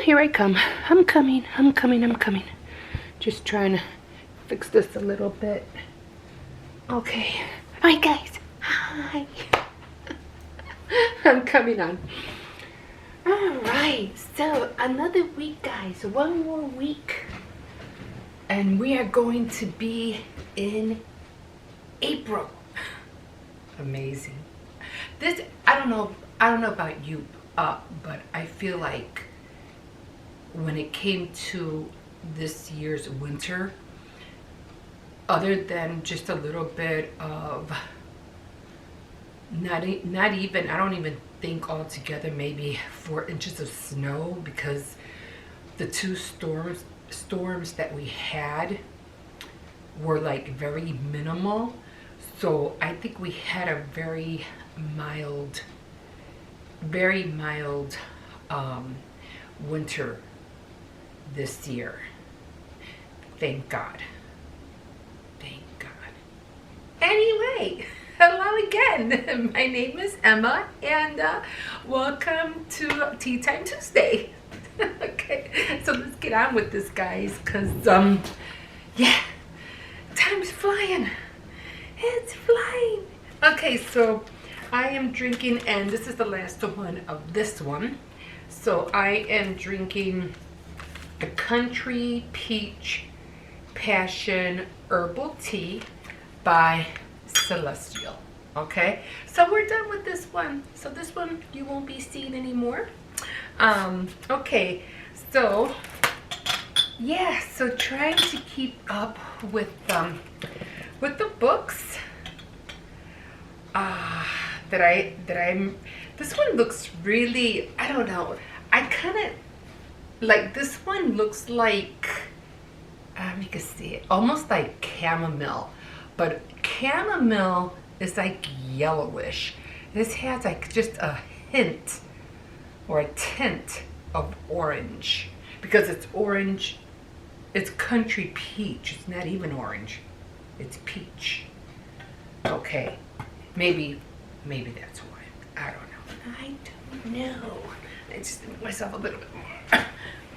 here I come. I'm coming. I'm coming. I'm coming. Just trying to fix this a little bit. Okay. Hi, guys. Hi. I'm coming on. Alright, so another week, guys. One more week. And we are going to be in April. Amazing. This, I don't know about you, but I feel like when it came to this year's winter, other than just a little bit of not even, I don't even think altogether, maybe 4 inches of snow, because the two storms that we had were like very minimal. So I think we had a very mild winter this year. Thank God. Thank God. Anyway, hello again. My name is Emma, and welcome to Tea Time Tuesday. Okay, so let's get on with this, guys, because yeah, time's flying. It's flying. Okay, so I am drinking, and this is the last one of this one. So I am drinking the Country Peach Passion Herbal Tea by Celestial. Okay, so we're done with this one. So this one you won't be seeing anymore. Okay, so yeah, so trying to keep up with the books this one looks really, I don't know, I kind of like this one. Looks like you can see it, almost like chamomile, but chamomile is like yellowish. This has like just a hint or a tint of orange, because it's orange. It's Country Peach. It's not even orange. It's peach. Okay, maybe that's why. I don't know. I don't know. I just make myself a little bit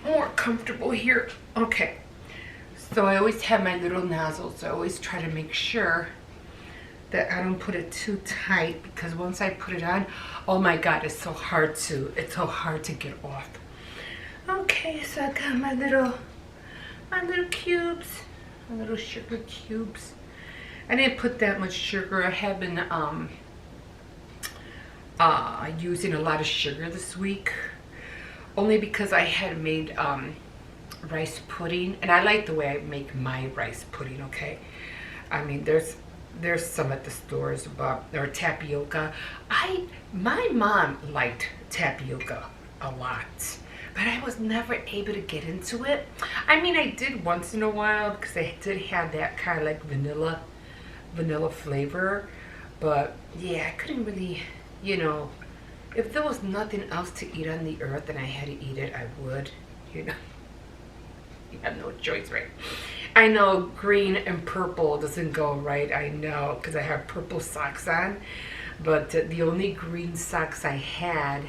more comfortable here. Okay, so I always have my little nozzles. So I always try to make sure that I don't put it too tight, because once I put it on, oh my God, it's so hard to get off. Okay, so I got my little cubes, my little sugar cubes. I didn't put that much sugar. I have been using a lot of sugar this week, only because I had made rice pudding, and I like the way I make my rice pudding. Okay, I mean there's some at the stores, or tapioca. My mom liked tapioca a lot, but I was never able to get into it. I mean, I did once in a while, because I did have that kind of like vanilla flavor, but yeah, I couldn't really, you know, if there was nothing else to eat on the earth and I had to eat it, I would, you know. You have no choice, right? I know green and purple doesn't go right, I know, because I have purple socks on, but the only green socks I had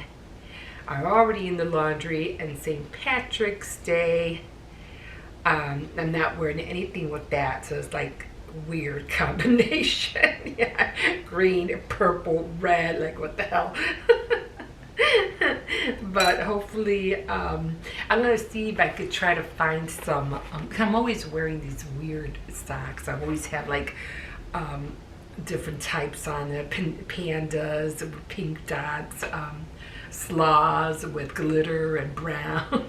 are already in the laundry, and St. Patrick's Day, I'm not wearing anything with that, so it's like weird combination. Yeah, green, purple, red, like what the hell. But hopefully I'm gonna see if I could try to find some I'm always wearing these weird socks. I always have like different types on it, pandas, pink dots, sloths with glitter and brown.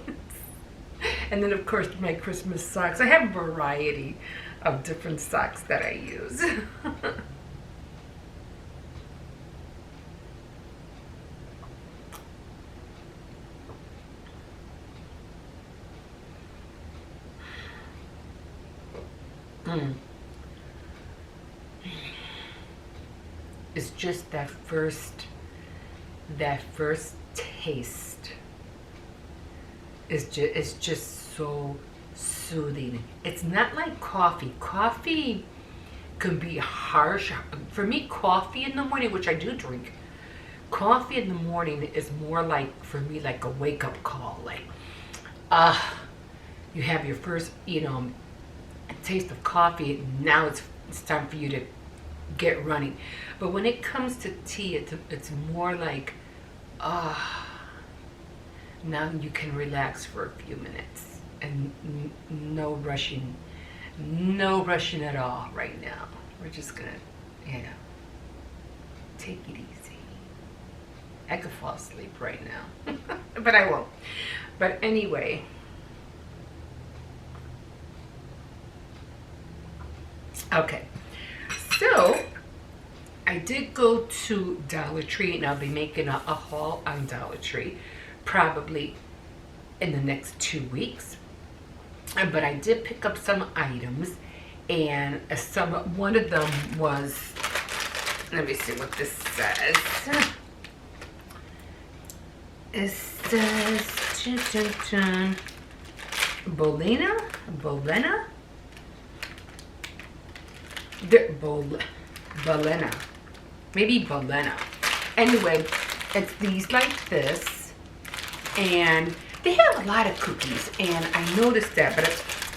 And then of course my Christmas socks. I have a variety of different socks that I use. It's just that first taste is just so soothing. It's not like coffee. Coffee can be harsh. For me, coffee in the morning, which I do drink, coffee in the morning is more like, for me, like a wake-up call. Like, you have your first, taste of coffee. Now it's time for you to get running. But when it comes to tea, it's more like, now you can relax for a few minutes and no rushing at all right now. We're just gonna, take it easy. I could fall asleep right now, but I won't. But anyway, okay, so I did go to Dollar Tree, and I'll be making a haul on Dollar Tree probably in the next 2 weeks. But I did pick up some items, and one of them was, let me see what this says. It says Bolena? Bolena. Maybe Bolena. Anyway, it's these like this, and they have a lot of cookies, and I noticed that, but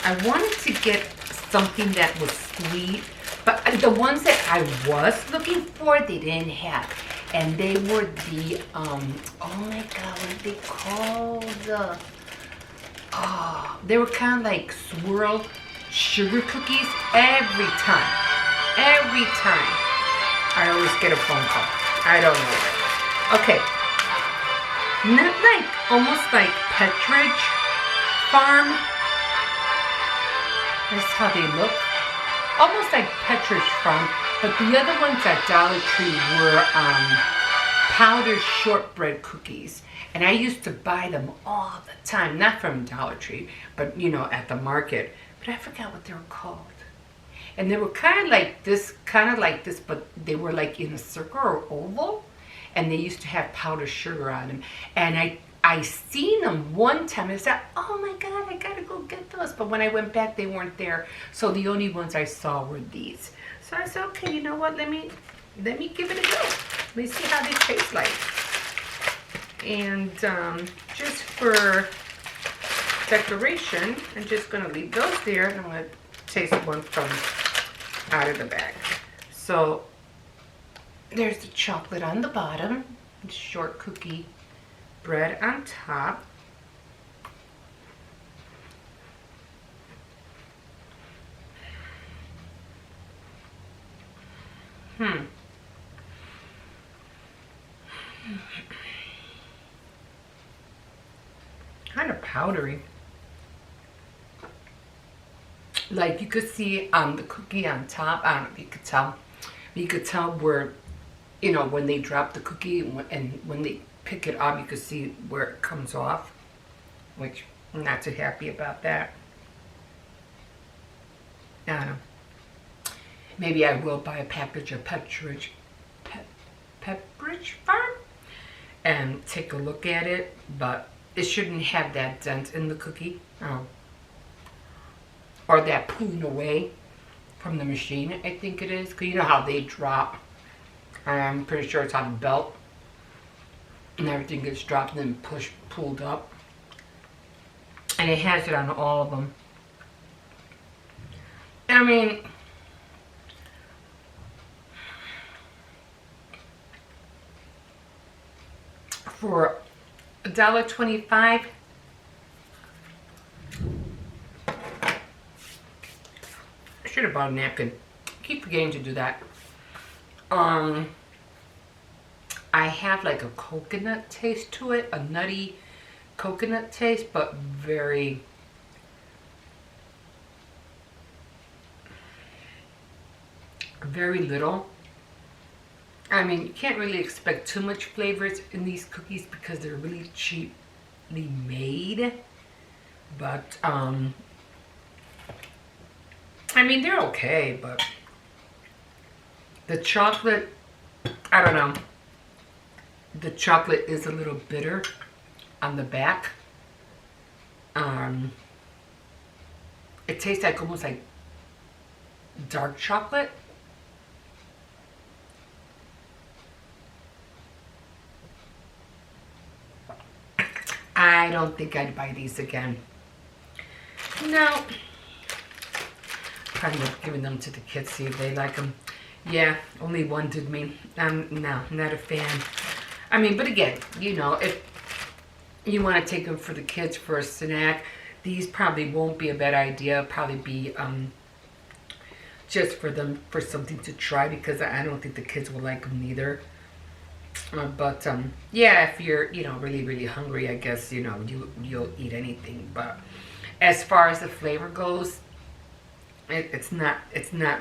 I wanted to get something that was sweet, but the ones that I was looking for, they didn't have. And they were the, oh my God, what are they called? They were kind of like swirl sugar cookies. Every time, I always get a phone call. I don't know why. Okay, not like, almost like Pepperidge Farm. That's how they look. Almost like Pepperidge Farm, but the other ones at Dollar Tree were powdered shortbread cookies. And I used to buy them all the time, not from Dollar Tree, but at the market. But I forgot what they were called. And they were kind of like this, but they were like in a circle or oval. And they used to have powdered sugar on them. And I seen them one time, and I said, oh my God, I gotta go get those. But when I went back, they weren't there. So the only ones I saw were these. So I said, okay, you know what, let me give it a go. Let me see how they taste like. And just for decoration, I'm just gonna leave those there, and I'm gonna taste one from out of the bag. So there's the chocolate on the bottom, short cookie bread on top. Kind of powdery. Like you could see the cookie on top. I don't know if you could tell. But you could tell where, when they drop the cookie and when they pick it up, you could see where it comes off, which I'm not too happy about that. I don't know. Maybe I will buy a package of Pepperidge Farm and take a look at it, but it shouldn't have that dent in the cookie, or that pulling away from the machine, I think it is, because you know how they drop. I'm pretty sure it's on the belt, and everything gets dropped and then pulled up, and it has it on all of them. I mean, for $1.25, I should have bought a napkin. Keep forgetting to do that. I have like a coconut taste to it, a nutty coconut taste, but very little. I mean, you can't really expect too much flavors in these cookies because they're really cheaply made. But, I mean, they're okay, but the chocolate, I don't know. The chocolate is a little bitter on the back. It tastes like almost like dark chocolate. I don't think I'd buy these again. No. Probably giving them to the kids, see if they like them. Yeah, only one did me. No, not a fan. I mean, but again, you know, if you want to take them for the kids for a snack, these probably won't be a bad idea. Probably be just for them, for something to try, because I don't think the kids will like them neither. But yeah, if you're, you know, really, really hungry, I guess, you know, you'll eat anything. But as far as the flavor goes, it's not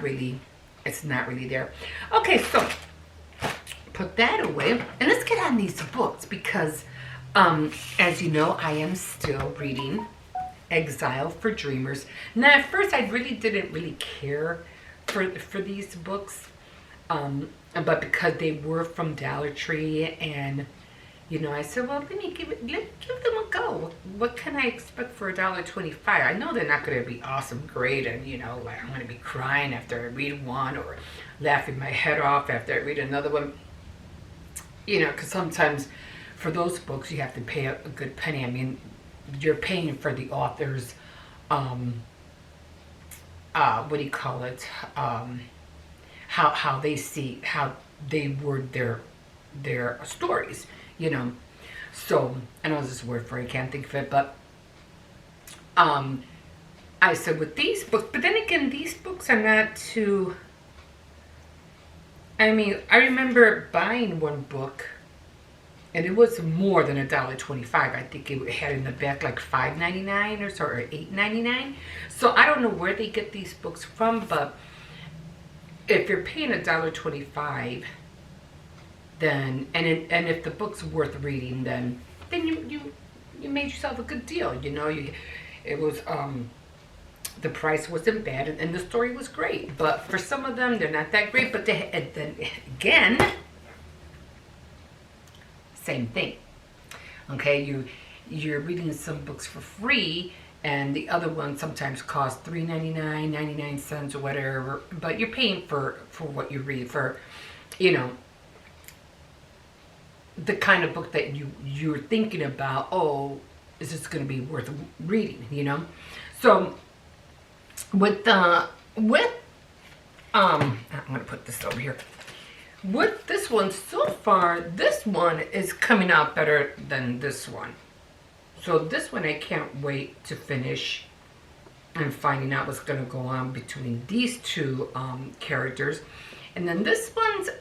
really there. Okay, so put that away, and let's get on these books, because as you know, I am still reading Exile for Dreamers. Now, at first, I didn't really care for these books, but because they were from Dollar Tree, and you know, I said, well, let me give them a go. What can I expect for $1.25? I know they're not going to be awesome, great, and you know, like I'm going to be crying after I read one, or laughing my head off after I read another one. You know, because sometimes for those books you have to pay a good penny. I mean, you're paying for the author's, what do you call it? How they see, how they word their stories. You know, so I know this word for it, I can't think of it, but I said with these books, but then again, these books are not too. I mean, I remember buying one book, and it was more than $1.25. I think it had in the back like $5.99 or so, or $8.99. So I don't know where they get these books from, but if you're paying $1.25. Then and if the book's worth reading, then you made yourself a good deal. You know, it was the price wasn't bad, and the story was great. But for some of them, they're not that great. But then again, same thing. Okay, you're reading some books for free, and the other ones sometimes cost $3.99, 99 cents, or whatever. But you're paying for what you read, for, you know, the kind of book that you're thinking about. Oh, is this going to be worth reading? You know, so with I'm going to put this over here. With this one, so far, this one is coming out better than this one. So this one I can't wait to finish and finding out what's going to go on between these two characters. And then this one's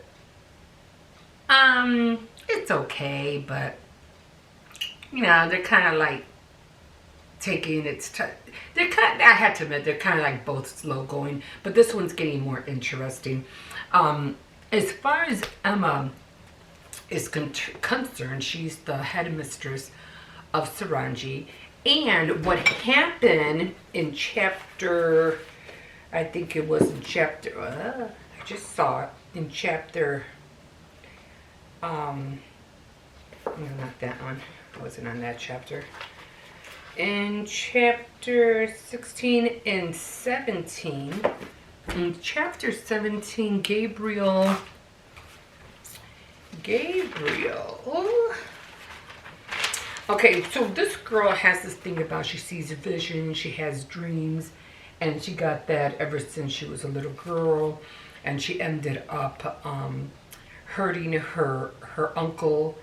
it's okay, but you know, they're kind of like taking its time. They're kind. I had to admit, they're kind of like both slow going, but this one's getting more interesting. As far as Emma is concerned, she's the headmistress of Sarangi, and what happened in chapter, I think it was in chapter. I just saw it in chapter. No, not that one. I wasn't on that chapter. In chapter 16 and 17, in chapter 17, Gabriel. Okay, so this girl has this thing about she sees a vision, she has dreams, and she got that ever since she was a little girl, and she ended up hurting her uncle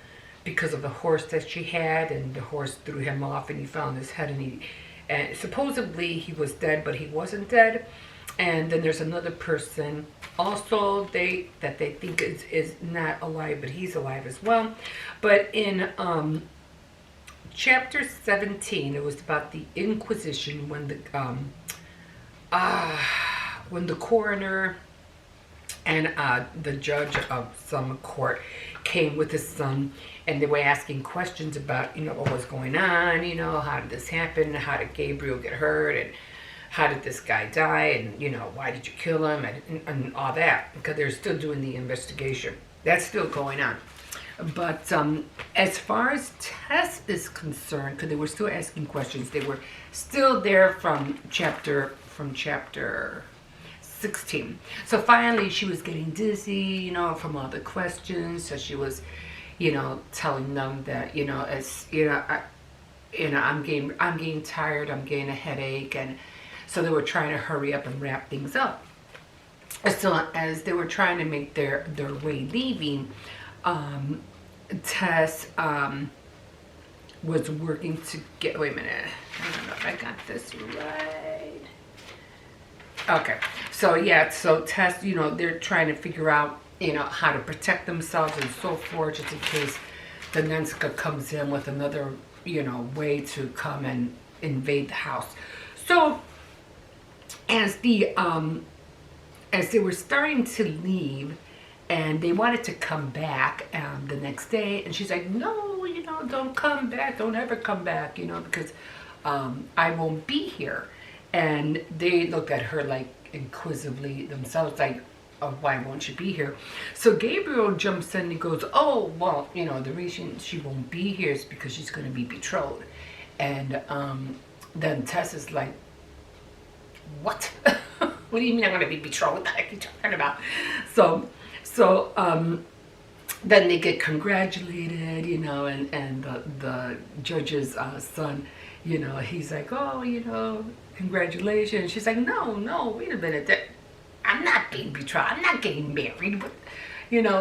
because of the horse that she had, and the horse threw him off, and he found his head, and supposedly he was dead, but he wasn't dead. And then there's another person also that they think is not alive, but he's alive as well. But in chapter 17, it was about the Inquisition, when the coroner and the judge of some court came with his son, and they were asking questions about, you know, what was going on, you know, how did this happen, how did Gabriel get hurt, and how did this guy die, and, you know, why did you kill him, and all that, because they're still doing the investigation. That's still going on. But as far as Tess is concerned, because they were still asking questions, they were still there from chapter 16. So finally she was getting dizzy, you know, from all the questions. So she was, you know, telling them that, you know, as, you know, I'm getting tired, I'm getting a headache. And so they were trying to hurry up and wrap things up. So as they were trying to make their way leaving, Tess was working to get, wait a minute, I don't know if I got this right. Okay, so yeah, so Tess, they're trying to figure out, how to protect themselves and so forth, just in case the Nenska comes in with another, way to come and invade the house. So as they were starting to leave, and they wanted to come back the next day, and she's like, no, don't come back, don't ever come back, because I won't be here. And they looked at her like inquisitively themselves, like, oh, why won't you be here? So Gabriel jumps in and he goes, oh, well, the reason she won't be here is because she's going to be betrothed. And then Tess is like, what? What do you mean I'm going to be betrothed? What the heck are you talking about? So then they get congratulated, and the judge's son, he's like, oh, congratulations. She's like, no, wait a minute. I'm not being betrothed. I'm not getting married. But,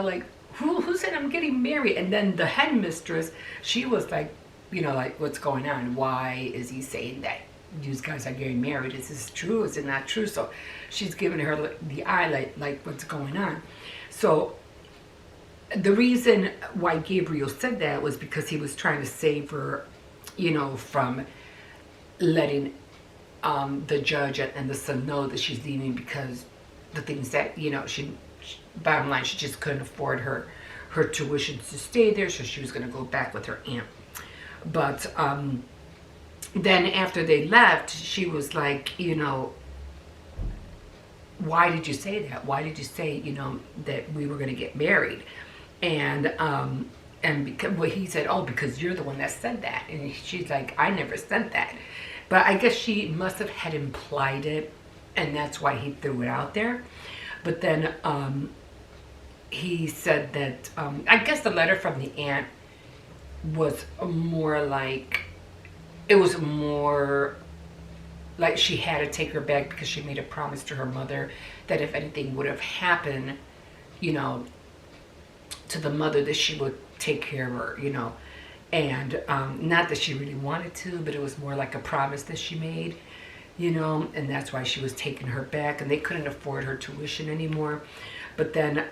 like, who said I'm getting married? And then the headmistress, she was like, like, what's going on? Why is he saying that these guys are getting married? Is this true? Is it not true? So she's giving her the eye, like what's going on? So the reason why Gabriel said that was because he was trying to save her, from letting the judge and the son know that she's leaving, because the things that, she bottom line, she just couldn't afford her tuition to stay there, so she was going to go back with her aunt. But then after they left, she was like, why did you say that? Why did you say, that we were going to get married? And because, well, he said, oh, because you're the one that said that. And she's like, I never said that. But I guess she must have had implied it, and that's why he threw it out there. But then he said that, I guess the letter from the aunt was more like, it was more like she had to take her back because she made a promise to her mother that if anything would have happened, to the mother, that she would take care of her, and not that she really wanted to, but it was more like a promise that she made, and that's why she was taking her back, and they couldn't afford her tuition anymore. But then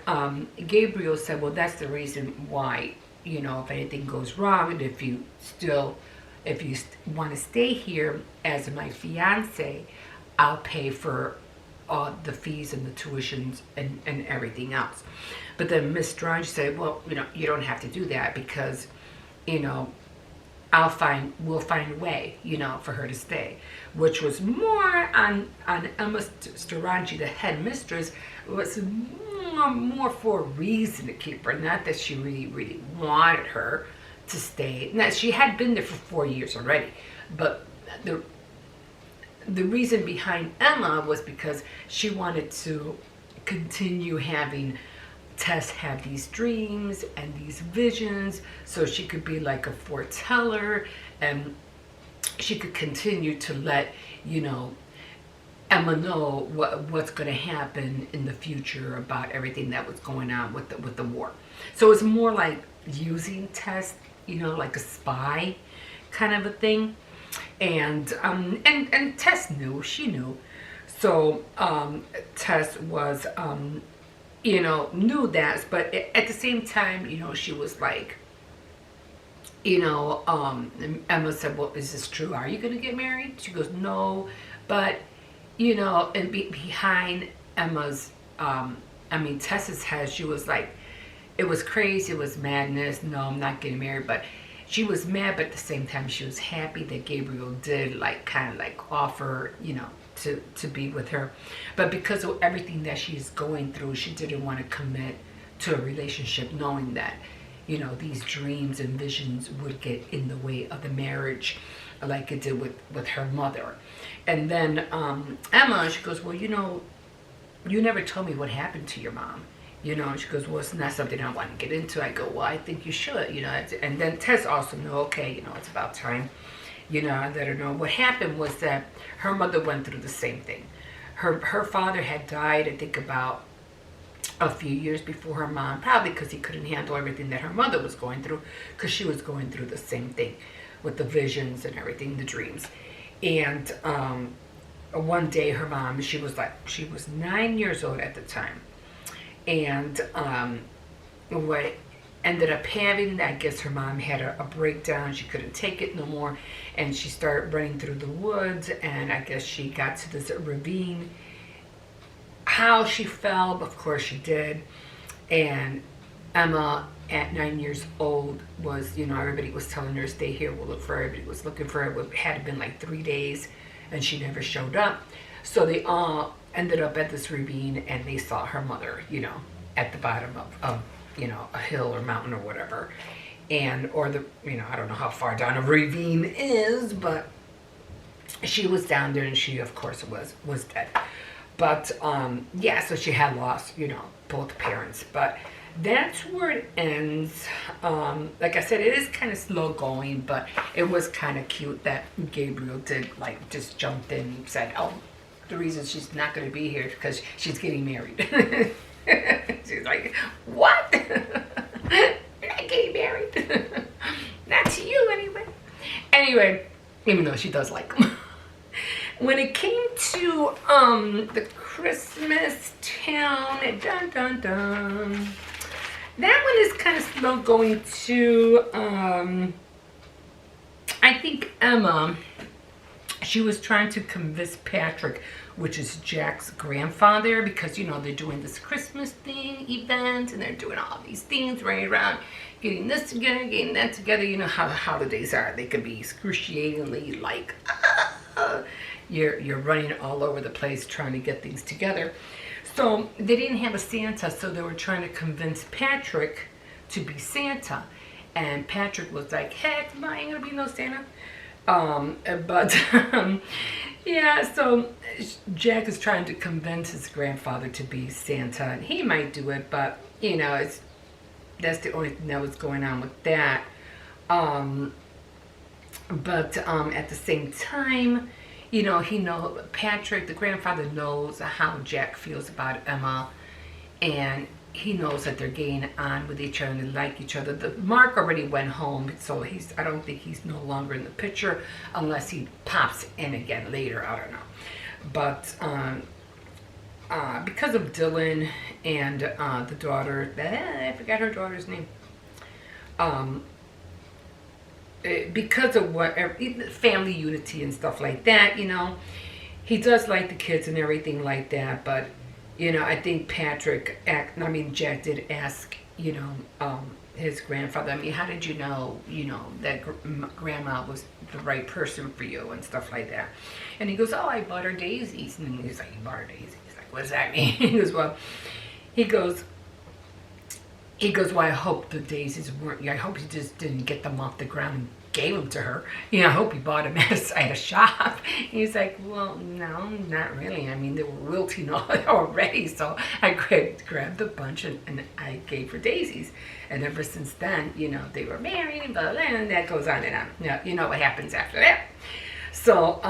Gabriel said, well, that's the reason why, if anything goes wrong, and if you want to stay here as my fiance, I'll pay for all the fees and the tuitions and everything else. But then Miss Strange said, well, you don't have to do that, because, we'll find a way, for her to stay, which was more on Emma Strange, the headmistress, was more for a reason to keep her, not that she really, really wanted her to stay. Now, she had been there for 4 years already, but the reason behind Emma was because she wanted to continue having Tess have these dreams and these visions, so she could be like a foreteller, and she could continue to let Emma know what's going to happen in the future about everything that was going on with the war. So it's more like using Tess, like a spy kind of a thing. And Tess knew, she knew. So Tess was knew that, but at the same time, she was like, Emma said, well, is this true? Are you going to get married? She goes, no. But, and behind Emma's, Tess's head, she was like, it was crazy, it was madness. No, I'm not getting married. But she was mad, but at the same time, she was happy that Gabriel did kind of offer, to be with her. But because of everything that she's going through, she didn't want to commit to a relationship, knowing that, these dreams and visions would get in the way of the marriage, like it did with her mother. And then Emma, she goes, well, you never told me what happened to your mom. She goes, well, it's not something I want to get into. I go, well, I think you should, and then Tess also knew, okay, it's about time. You know, I let her know. What happened was that her mother went through the same thing. Her father had died, I think, about a few years before her mom, probably because he couldn't handle everything that her mother was going through, because she was going through the same thing with the visions and everything, the dreams. And one day her mom, she was 9 years old at the time. And what ended up having, I guess her mom had a breakdown. She couldn't take it no more. And she started running through the woods. And I guess she got to this ravine. How she fell, of course she did. And Emma, at 9 years old, was, you know, everybody was telling her, stay here, we'll look for her. Everybody was looking for her. It had been like 3 days, and she never showed up. So they all ended up at this ravine, and they saw her mother, you know, at the bottom of you know, a hill or mountain or whatever. And, or the, you know, I don't know how far down a ravine is, but she was down there, and she, of course, was dead. But, yeah, so she had lost, you know, both parents. But that's where it ends. Like I said, it is kind of slow going, but it was kind of cute that Gabriel did, like, just jumped in and said, oh, the reason she's not going to be here is because she's getting married. She's like, what? You're not getting married. Not to you, anyway. Anyway, even though she does like him. When it came to the Christmas town, dun dun dun, that one is kind of slow going too. I think Emma, she was trying to convince Patrick, which is Jack's grandfather, because, you know, they're doing this Christmas thing event, and they're doing all these things right around, getting this together, getting that together. You know how the holidays are. They can be excruciatingly like, you're running all over the place trying to get things together. So they didn't have a Santa, so they were trying to convince Patrick to be Santa. And Patrick was like, heck, no, ain't gonna be no Santa. Yeah, so Jack is trying to convince his grandfather to be Santa, and he might do it, but, you know, that's the only thing that was going on with that. But at the same time, you know, Patrick, the grandfather, knows how Jack feels about Emma, and he knows that they're getting on with each other and they like each other. Mark already went home, so I don't think he's no longer in the picture unless he pops in again later. I don't know. But because of Dylan and the daughter, I forgot her daughter's name. Because of family unity and stuff like that, you know, he does like the kids and everything like that, but, you know, I think Jack did ask, you know, his grandfather, I mean, how did you know, that grandma was the right person for you and stuff like that? And he goes, oh, I bought her daisies. And he's like, you bought her daisies? He's like, what does that mean? He goes, well, well, I hope the daisies weren't, I hope he just didn't get them off the ground and gave them to her. You know, I hope he bought them at a shop. He's like, well, no, not really. I mean, they were wilting already, so I grabbed a bunch and I gave her daisies. And ever since then, you know, they were married and blah, blah, and that goes on and on. Now, you know what happens after that. So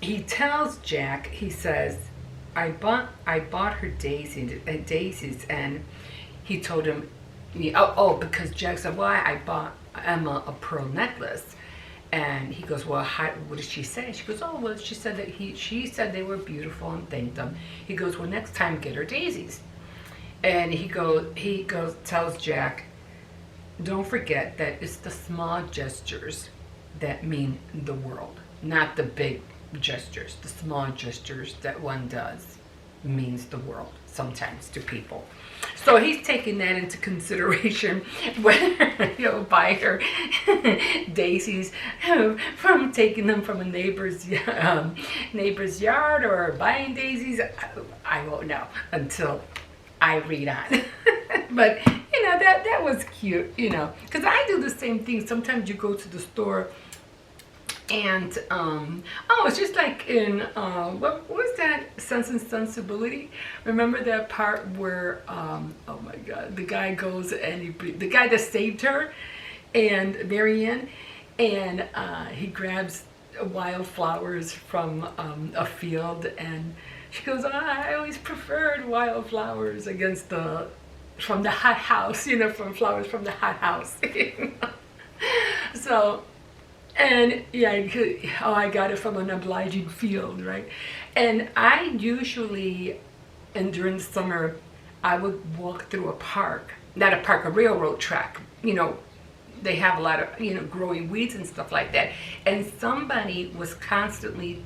he tells Jack, he says, I bought her daisies, and he told him, because Jack said, well, I bought Emma a pearl necklace. And he goes, well, what did she say? She goes, oh, well, she said that she said they were beautiful and thanked them. He goes, well, next time get her daisies. And he tells Jack, don't forget that it's the small gestures that mean the world, not the big gestures. The small gestures that one does means the world sometimes to people. So he's taking that into consideration, whether he'll buy her daisies from taking them from a neighbor's yard or buying daisies. I won't know until I read on. But, you know, that was cute, you know, because I do the same thing. Sometimes you go to the store and, it's just like in, what was that, Sense and Sensibility? Remember that part where, oh my God, the guy goes and the guy that saved her, and Marianne, and he grabs wildflowers from a field, and she goes, oh, I always preferred wildflowers against the from the hot house, you know, from flowers from the hot house. So, and yeah, oh, I got it from an obliging field, right? And I usually, and during the summer, I would walk through a park, not a park, a railroad track. You know, they have a lot of, you know, growing weeds and stuff like that. And somebody was constantly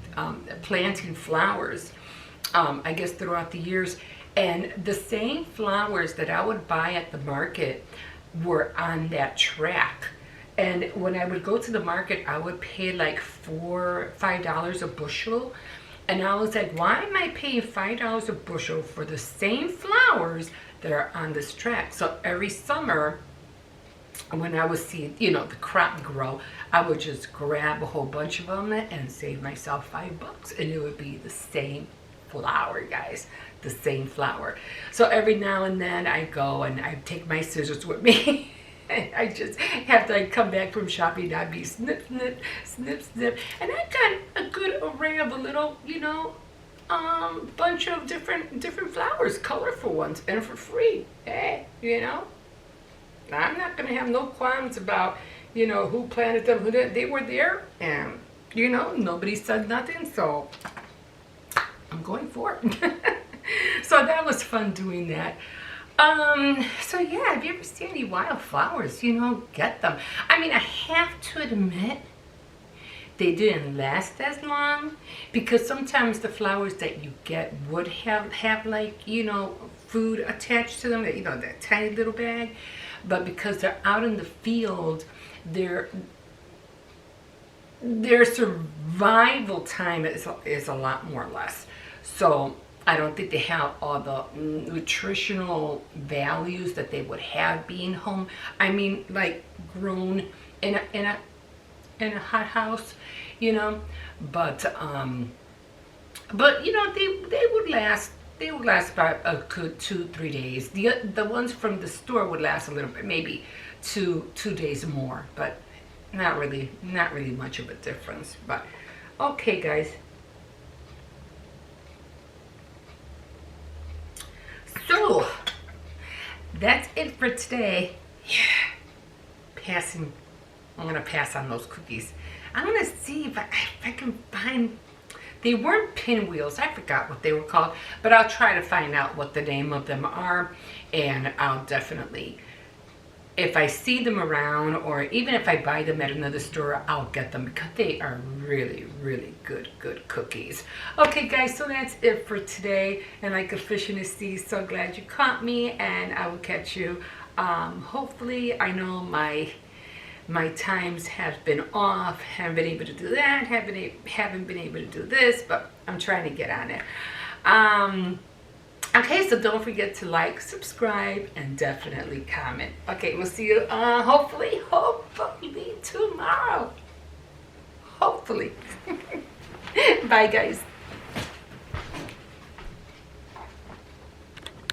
planting flowers, I guess throughout the years. And the same flowers that I would buy at the market were on that track. And when I would go to the market, I would pay like $5 a bushel. And I was like, why am I paying $5 a bushel for the same flowers that are on this track? So every summer, when I would see, you know, the crop grow, I would just grab a whole bunch of them and save myself $5, and it would be the same flower, guys, the same flower. So every now and then I go and I take my scissors with me. I just have to like come back from shopping, I'd be snip, snip, snip, snip, and I got a good array of a little, you know, bunch of different flowers, colorful ones, and for free. Hey, you know, I'm not gonna have no qualms about, you know, who planted them, who didn't. They were there, and you know, nobody said nothing, so I'm going for it. So that was fun doing that. So yeah, if you ever see any wildflowers, you know, get them. I mean, I have to admit, they didn't last as long, because sometimes the flowers that you get would have like, you know, food attached to them, you know, that tiny little bag. But because they're out in the field, their survival time is a lot more or less. So I don't think they have all the nutritional values that they would have being home. I mean, like grown in a hot house, you know. But you know, they would last. They would last about a good 2-3 days. The ones from the store would last a little bit, maybe two days more, but not really much of a difference. But okay, guys. So that's it for today. Yeah, passing. I'm gonna pass on those cookies. I'm gonna see if I can find. They weren't pinwheels. I forgot what they were called, but I'll try to find out what the name of them are, and I'll definitely, if I see them around, or even if I buy them at another store, I'll get them, because they are really good cookies. Okay, guys, so that's it for today. And like a fish in the sea, so glad you caught me, and I will catch you. Hopefully, I know my times have been off, haven't been able to do that, haven't been able to do this, but I'm trying to get on it. Okay, so don't forget to like, subscribe, and definitely comment. Okay, we'll see you hopefully tomorrow. Hopefully. Bye, guys.